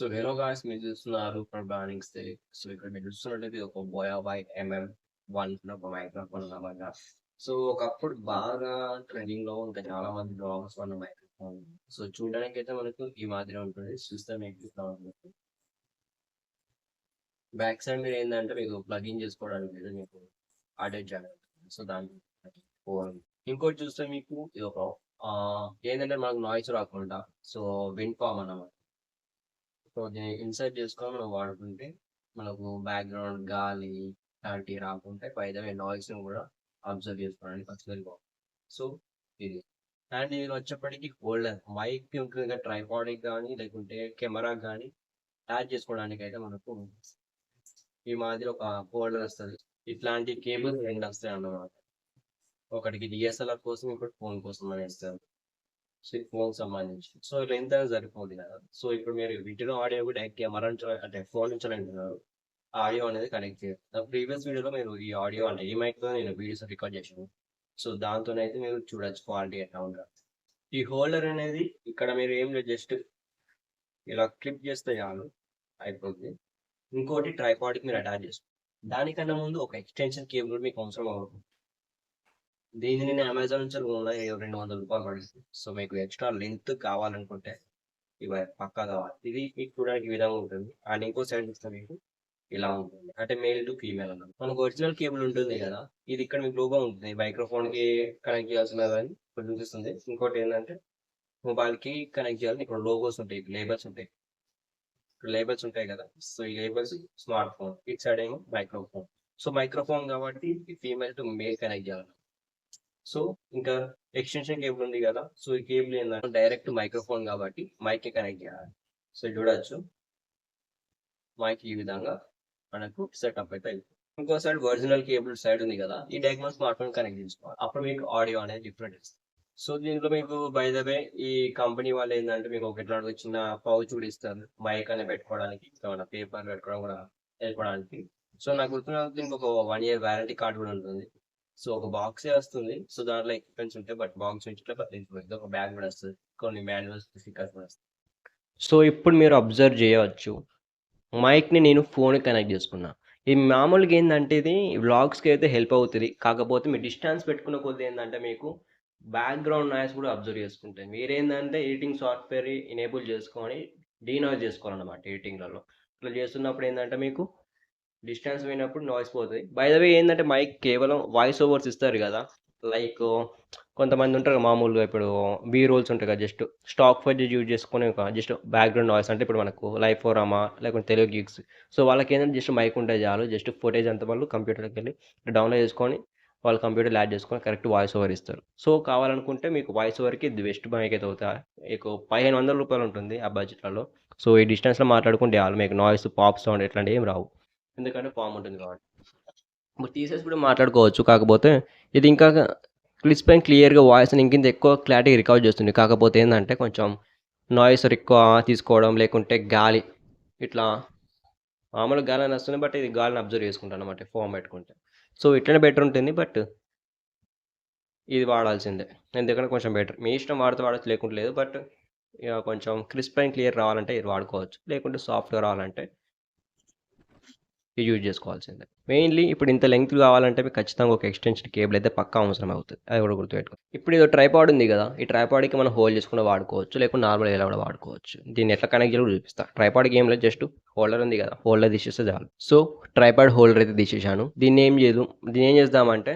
So hello guys, మీరు చూస్తున్నారు for branding stake. So ఇక్కడ మీరు చూస్తున్నట్టయితే ఒక బోయాబై MM1 ఒక మైక్రోఫోన్ అనమాట. సో ఒకప్పుడు బాగా ట్రెండింగ్ లో ఇంకా చాలా మంది బ్లాగర్స్ ఉన్న మైక్రోఫోన్. సో చూడడానికి అయితే మనకు ఈ మాదిరి ఉంటుంది. చూస్తే మీకు ఇట్లా ఉంటుంది. బ్యాక్ సైడ్ మీరు ఏంటంటే మీకు ప్లగిన్ చేసుకోవడానికి లేదు, మీకు ఆడియో ఛానల్. సో దాన్ని ఇంకోటి చూస్తే మీకు ఇది ఒక ఏంటంటే మనకు నాయిస్ రాకుండా సో విండ్ ఫామ్ అన్నమాట. సో దీన్ని ఇన్సర్ట్ చేసుకొని మనం వాడుకుంటే మనకు బ్యాక్గ్రౌండ్ గాలి లాంటివి రాకుంటే పైదవే నాయిస్ కూడా అబ్జర్వ్ చేసుకోవడానికి పర్సనల్ బాగుంది. సో ఇది అండ్ ఇది వచ్చేప్పటికి హోల్డర్ మైక్ ఉంటుంది, ట్రైపాడిక్ కానీ లేకుంటే కెమెరా కానీ యాడ్ చేసుకోవడానికి అయితే మనకు ఈ మాదిరి ఒక హోల్డర్ వస్తుంది. ఇట్లాంటి కేబుల్ రెండు వస్తాయి అన్నమాట. ఒకటికి DSLR కోసం, ఇంకోటి ఫోన్ కోసం అని ఇస్తారు. సో ఫోన్ సంబంధించి సో లెంత్ అనేది సరిపోతుంది కదా. సో ఇప్పుడు మీరు వీటిలో ఆడియో కూడా కెమెరా నుంచి అంటే ఫోన్ నుంచి అంటున్నారు, ఆడియో అనేది కనెక్ట్ చేయాలి. నా ప్రీవియస్ వీడియోలో మీరు ఈ ఆడియో అంటే ఈ మైక్ తో నేను వీడియోస్ రికార్డ్ చేసాను. సో దాంతోనైతే మీరు చూడొచ్చు క్వాలిటీ ఎట్లా ఉంటుంది. ఈ హోల్డర్ అనేది ఇక్కడ మీరు ఏం లేదు, జస్ట్ ఇలా క్లిప్ చేస్తే చాలు అయిపోతుంది. ఇంకోటి ట్రైపాడ్కి మీరు అటాచ్ చేసుకోండి. దానికన్నా ముందు ఒక ఎక్స్టెన్షన్ కేబుల్ మీకు అవసరం అవుతుంది. దీన్ని నేను అమెజాన్ నుంచి కొన్నాను, 200 రూపాయలు పడుతుంది. సో మీకు ఎక్స్ట్రా లెంత్ కావాలనుకుంటే ఇవి పక్కా కావాలి. ఇది మీకు చూడడానికి ఈ విధంగా ఉంటుంది. అండ్ ఇంకో సైడ్ చూస్తే మీకు ఇలా ఉంటుంది, అంటే మేల్ టు ఫీమేల్ అన్నమాట. మనకు ఒరిజినల్ కేబుల్ ఉంటుంది కదా, ఇది ఇక్కడ మీకు లోగో ఉంటుంది. మైక్రోఫోన్ కి కనెక్ట్ చేయాల్సిన కానీ ఇక్కడ చూపిస్తుంది. ఇంకోటి ఏంటంటే మొబైల్ కి కనెక్ట్ చేయాలని ఇక్కడ లోగోస్ ఉంటాయి, లేబల్స్ ఉంటాయి. ఇక్కడ లేబల్స్ ఉంటాయి కదా, సో ఈ లేబల్స్ స్మార్ట్ ఫోన్, ఇటు సైడ్ ఏమో మైక్రోఫోన్. సో మైక్రోఫోన్ కాబట్టి ఫీమేల్ టు మేల్ కనెక్ట్ చేయాలి. సో ఇంకా ఎక్స్టెన్షన్ కేబుల్ ఉంది కదా, సో ఈ కేబుల్ ఏంటంటే డైరెక్ట్ మైక్రోఫోన్ కాబట్టి మైక్ కి కనెక్ట్ చేయాలి. సో చూడొచ్చు మైక్ ఈ విధంగా మనకు సెటప్ అయితే అయిపోతుంది. ఇంకో సైడ్ ఒరిజినల్ కేబుల్ సైడ్ ఉంది కదా, ఈ డయాగ్నల్ స్మార్ట్ ఫోన్ కనెక్ట్ చేసుకోవాలి. అప్పుడు మీకు ఆడియో అనేది డిఫరెంట్ ఇస్తుంది. సో దీంట్లో మీకు బై ద వే ఈ కంపెనీ వాళ్ళు ఏంటంటే మీకు ఒక ఇట్లా చిన్న పౌచ్ కూడా ఇస్తారు, మైక్ అనేది పెట్టుకోవడానికి, పేపర్ పెట్టుకోవడం కూడా వెళ్ళిపోవడానికి. సో నాకు గుర్తున్న దీనికి ఒక 1 year వ్యారంటీ కార్డ్ కూడా ఉంటుంది. సో ఒక బాక్సే వస్తుంది. సో దాంట్లో ఎక్విప్మెంట్స్ ఉంటాయి, బట్ బాక్స్ నుంచి ఒక బ్యాగ్ కూడా వస్తుంది, కొన్ని మాన్యువల్స్ స్టిక్కర్స్ కూడా వస్తాయి. సో ఇప్పుడు మీరు అబ్జర్వ్ చేయవచ్చు, మైక్ని నేను ఫోన్ కనెక్ట్ చేసుకున్నా. ఇది మామూలుగా ఏంటంటే ఇది వ్లాగ్స్కి అయితే హెల్ప్ అవుతుంది. కాకపోతే మీరు డిస్టెన్స్ పెట్టుకున్న కొద్ది ఏంటంటే మీకు బ్యాక్గ్రౌండ్ నాయిస్ కూడా అబ్జర్వ్ చేసుకుంటాయి. మీరేంటంటే ఎడిటింగ్ సాఫ్ట్వేర్ ఎనేబుల్ చేసుకొని డీనాయిస్ చేసుకోవాలన్నమాట. ఎడిటింగ్లలో ఇట్లా చేస్తున్నప్పుడు ఏంటంటే మీకు డిస్టెన్స్ పోయినప్పుడు నాయిస్ పోతుంది. బై ద వే ఏంటంటే మైక్ కేవలం వాయిస్ ఓవర్స్ ఇస్తారు కదా, లైక్ కొంతమంది ఉంటారు మామూలుగా, ఇప్పుడు రోల్స్ ఉంటాయి కదా, జస్ట్ స్టాక్ ఫుటేజ్ యూజ్ చేసుకుని ఒక జస్ట్ బ్యాక్గ్రౌండ్ నాయిస్, అంటే ఇప్పుడు మనకు లైఫ్ ఫోరామా లేకుంటే తెలుగు గిగ్స్. సో వాళ్ళకి ఏంటంటే జస్ట్ మైక్ ఉంటే చాలు, జస్ట్ ఫుటేజ్ అంతా వాళ్ళు కంప్యూటర్కి వెళ్ళి డౌన్లోడ్ చేసుకొని వాళ్ళ కంప్యూటర్లో యాడ్ చేసుకొని కరెక్ట్ వాయిస్ ఓవర్ ఇస్తారు. సో కావాలనుకుంటే మీకు వాయిస్ ఓవర్కి ఇది బెస్ట్ మైక్ అయితే అవుతా. మీకు 1500 రూపాయలు ఉంటుంది ఆ బడ్జెట్లలో. సో ఈ డిస్టెన్స్లో మాట్లాడుకుంటే చాలు, మీకు నాయిస్ పాప్ సౌండ్ ఇట్లాంటివి ఏం రావు, ఎందుకంటే ఫామ్ ఉంటుంది కాబట్టి. ఇప్పుడు తీసేసి కూడా మాట్లాడుకోవచ్చు. కాకపోతే ఇది ఇంకా క్లిప్స్ పైన క్లియర్గా వాయిస్ని ఇంకింత ఎక్కువ క్లారిటీ రికార్డ్ చేస్తుంది. కాకపోతే ఏంటంటే కొంచెం నాయిస్ ఎక్కువ తీసుకోవడం, లేకుంటే గాలి ఇట్లా మామూలుగా గాలి అని వస్తుంది, బట్ ఇది గాలిని అబ్జర్వ్ చేసుకుంటాను అనమాట ఫోన్ పెట్టుకుంటే. సో ఇట్లనే బెటర్ ఉంటుంది, బట్ ఇది వాడాల్సిందే, ఎందుకంటే కొంచెం బెటర్. మీ ఇష్టం వాడితే వాడచ్చు, లేకుంటే లేదు. బట్ ఇక కొంచెం క్రిస్ప్ అండ్ క్లియర్ రావాలంటే ఇది వాడుకోవచ్చు, లేకుంటే సాఫ్ట్గా రావాలంటే ఇది యూజ్ చేసుకోవాల్సిందే. మెయిన్లీ ఇప్పుడు ఇంత లెంగ్త్ కావాలంటే మీకు ఖచ్చితంగా ఒక ఎక్స్టెన్షన్ కేబుల్ అయితే పక్కా అవసరం అవుతుంది, అది కూడా గుర్తుపెట్టుకో. ఇప్పుడు ఇది ట్రైపాడ్ ఉంది కదా, ఈ ట్రైపాడ్కి మనం హోల్డ్ చేసుకుని వాడుకోవచ్చు, లేకుంటే నార్మల్ ఎలా కూడా వాడుకోవచ్చు. దీన్ని ఎట్లా కనెక్ట్ చేయాలో చూపిస్తా. ట్రైపాడ్కి ఏం లేదు, జస్ట్ హోల్డర్ ఉంది కదా, హోల్డర్ తీసేస్తే చాలు. సో ట్రైపాడ్ హోల్డర్ అయితే తీసేసాను. దీన్ని ఏం చేద్దామంటే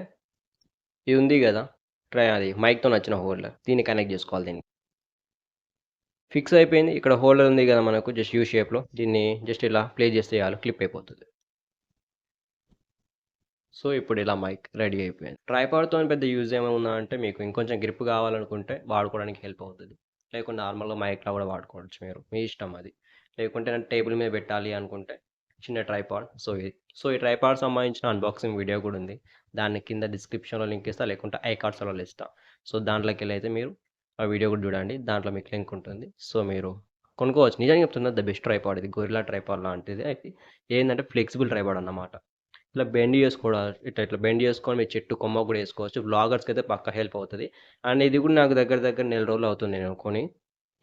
ఇది ఉంది కదా అది మైక్తో నచ్చిన హోల్డర్, దీన్ని కనెక్ట్ చేసుకోవాలి. దీన్ని ఫిక్స్ అయిపోయింది. ఇక్కడ హోల్డర్ ఉంది కదా మనకు జస్ట్ యూ షేప్లో, దీన్ని జస్ట్ ఇలా ప్లే చేస్తే చాలు, క్లిప్ అయిపోతుంది. సో ఇప్పుడు ఇలా మైక్ రెడీ అయిపోయింది. ట్రైపాడ్తో పెద్ద యూజ్ ఏమైనా అంటే మీకు ఇంకొంచెం గ్రిప్ కావాలనుకుంటే వాడుకోవడానికి హెల్ప్ అవుతుంది, లేకుంటే నార్మల్గా మైక్లో కూడా వాడుకోవచ్చు, మీరు మీ ఇష్టం అది. లేకుంటే నేను టేబుల్ మీద పెట్టాలి అనుకుంటే చిన్న ట్రైపాడ్. సో ఈ ట్రైపాడ్ సంబంధించిన అన్బాక్సింగ్ వీడియో కూడా ఉంది, దాన్ని కింద డిస్క్రిప్షన్లో లింక్ ఇస్తా, లేకుంటే ఐ కార్డ్స్లో ఇస్తా. సో దాంట్లోకి వెళ్ళి అయితే మీరు ఆ వీడియో కూడా చూడండి, దాంట్లో మీకు లింక్ ఉంటుంది. సో మీరు కొనుక్కోవచ్చు. నిజంగా చెప్తున్నా, ద బెస్ట్ ట్రైపాడ్ ఇది, గొరిల్లా ట్రైపాడ్ లాంటిది. అయితే ఏంటంటే ఫ్లెక్సిబుల్ ట్రైపాడ్ అన్నమాట. ఇట్లా బెండ్ చేసుకోవడం, ఇట్లా బెండ్ చేసుకొని మీ చెట్టు కొమ్మ కూడా వేసుకోవచ్చు. బ్లాగర్స్కి అయితే పక్కా హెల్ప్ అవుతుంది. అండ్ ఇది కూడా నాకు దగ్గర 1 నెల రోజులు అవుతుంది నేను కొని.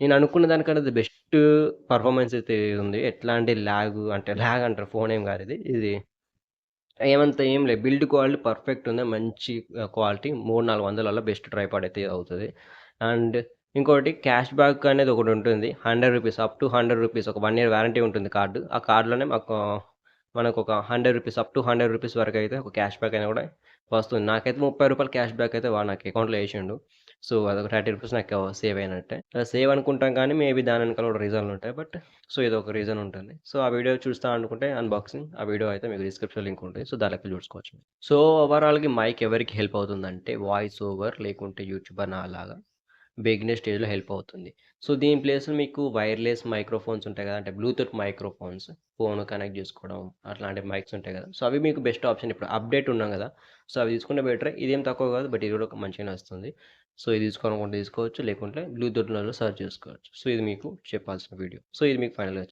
నేను అనుకున్న దానికన్నా అది బెస్ట్ పర్ఫార్మెన్స్ అయితే ఉంది. ఎట్లాంటి ల్యాగ్ అంటారు, ఫోన్ ఏం కాదు ఇది. ఇది ఏమంత ఏం లేదు. బిల్డ్ క్వాలిటీ పర్ఫెక్ట్ ఉంది. మంచి క్వాలిటీ 300, 400లలో బెస్ట్ ట్రైపాడ్ అయితే అవుతది. అండ్ ఇంకోటి క్యాష్ బ్యాక్ అనేది ఒకటుంటుంది. రూ. 100 అప్ టు రూ. 100 ఒక 1 ఇయర్ వారంటీ ఉంటుంది కార్డ్. ఆ కార్డ్‌లోనే మనకొక రూ. 100 అప్ టు రూ. 100 వరకైతే ఒక క్యాష్ బ్యాక్ అనేది కూడా వస్తుంది. నాకైతే రూ. 30 క్యాష్ బ్యాక్ అయితే వాడు నాకు అకౌంట్‌లో ఏసిండు. సో, అదొక రూ. 30 నాకు సేవ్ అయినట్టే. సేవ్ అనుకుంటాం కానీ మేబీ దాని వెనకాల కూడా రీజన్‌లుంటాయి. బట్ సో, ఇదొక రీజన్ ఉంటుంది. సో, ఆ వీడియో చూస్తా అనుకుంటే అన్బాక్సింగ్ ఆ వీడియో అయితే మీకు డిస్క్రిప్షన్ లింక్ ఉంటుంది. సో, దాంట్లోకి చూసుకోవచ్చు. సో, ఓవరాల్‌గా మైక్ ఎవరికి హెల్ప్ అవుతుందంటే వాయిస్ ఓవర్ లేకుంటే యూట్యూబర్ నాలాగా బిగినర్ స్టేజ్‌లో హెల్ప్ అవుతుంది. సో, దీని ప్లేస్‌లో మీకు వైర్‌లెస్ మైక్రోఫోన్స్ ఉంటాయి కదా! అంటే బ్లూటూత్ మైక్రోఫోన్స్ ఫోన్ కనెక్ట్ చేసుకోవడం అట్లాంటి మైక్స్ ఉంటాయి కదా! సో, అవి మీకు బెస్ట్ ఆప్షన్. ఇప్పుడు అప్డేట్ ఉన్నాం కదా! సో, అవి తీసుకుంటే బెటరే. ఇదేం తక్కువ కాదు. బట్ ఇది కూడా మంచిగానే వస్తుంది. సో, ఇది తీసుకోవాలనుకుంటే తీసుకోవచ్చు. లేకుంటే బ్లూటూత్‌లలో సెర్చ్ చేసుకోవచ్చు. సో, ఇది మీకు చెప్పాల్సిన వీడియో. సో, ఇది మీకు ఫైనల్‌గా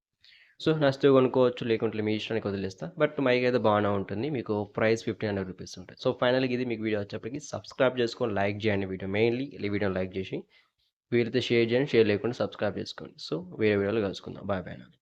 సో, నచ్చితే కొనుక్కోవచ్చు. లేకుంటే మీ ఇష్టానికి వదిలేస్తా. బట్ మైక్ అయితే బానే ఉంటుంది. మీకు ప్రైస్ రూ. 1,500 ఉంటుంది. సో, ఫైనల్‌గా ఇది మీకు వీడియో వచ్చేప్పటికి సబ్స్క్రైబ్ చేసుకొని లైక్ చేయండి వీడియో. మెయిన్‌లీ ఈ వీడియోని లైక్ చేసి వీలైతే షేర్ చేయండి. షేర్ లేకుండా సబ్స్క్రైబ్ చేసుకోండి. సో, వేరే వీడియోలో కలుసుకుందాం. Bye bye.